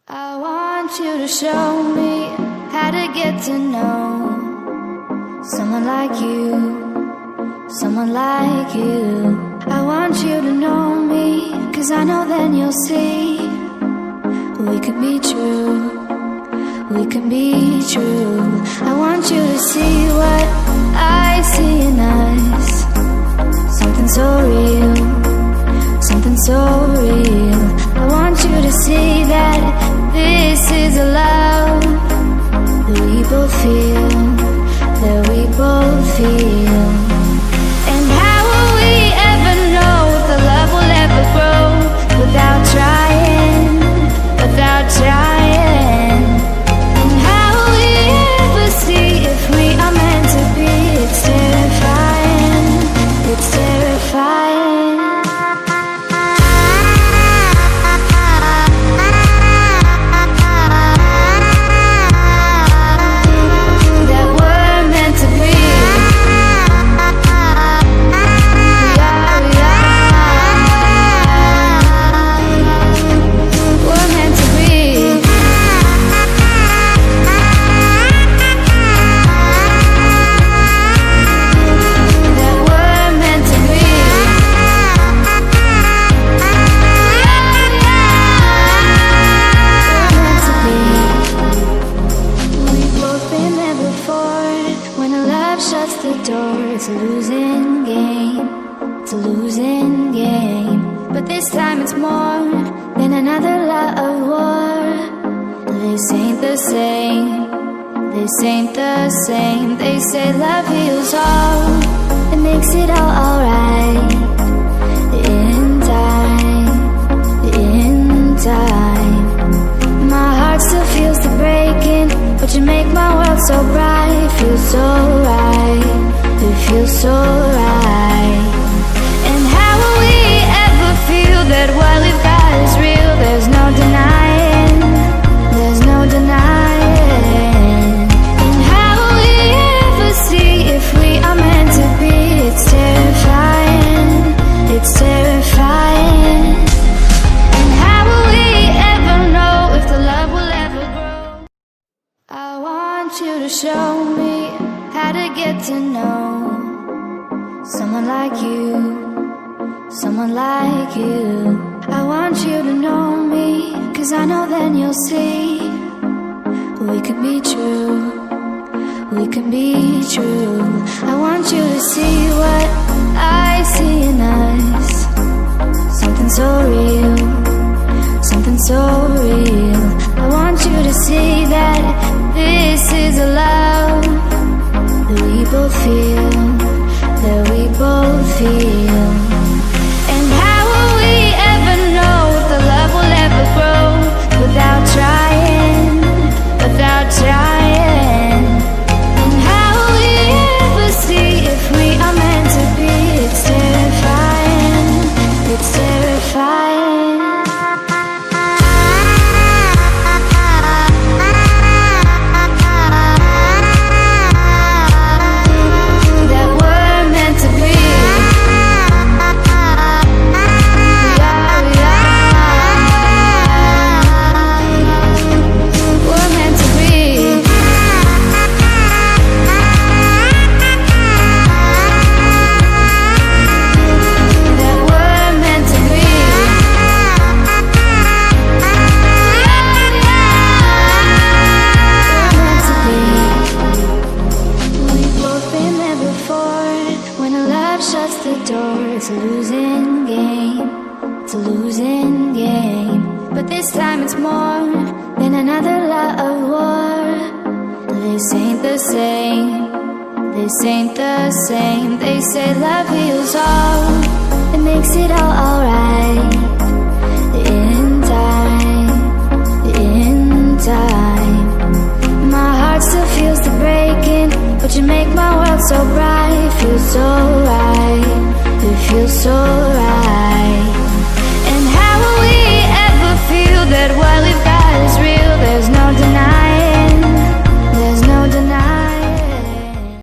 I want you to show me how to get to know someone like you, someone like you. I want you to know me, 'cause I know then you'll see we could be true, we can be true. I want you to see what I see in us, something so real, something so real. I want you to see that this is a love that we both feel, that we both feel. And how will we ever know if the love will ever grow without trying, without trying? And how will we ever see if we are meant to be? It's terrifying, it's terrifying. Shuts the door, it's a losing game, it's a losing game. But this time it's more than another lot of war. This ain't the same, this ain't the same. They say love heals all, it makes it all alright. In time, in time. My heart still feels the breaking, but you make my world so bright. It feels so right, it feels so right. And how will we ever feel that what we've got is real? There's no denying, there's no denying. And how will we ever see if we are meant to be? It's terrifying, it's terrifying. And how will we ever know if the love will ever grow? I want you to show me how to get to know someone like you, someone like you. I want you to know me, 'cause I know then you'll see we can be true, we can be true. I want you to see what I see in us, something so real, something so real. I want you to see that this is a love that we both feel, that we both feel. And how will we ever know if the love will ever grow without trying, without trying? And how will we ever see if we are meant to be? It's terrifying, it's terrifying. Shuts the door, it's a losing game, it's a losing game. But this time it's more than another lot of war. This ain't the same, this ain't the same. They say love heals all, it makes it all alright. In time, in time. My heart still feels the breaking, but you make my world so bright. It feels so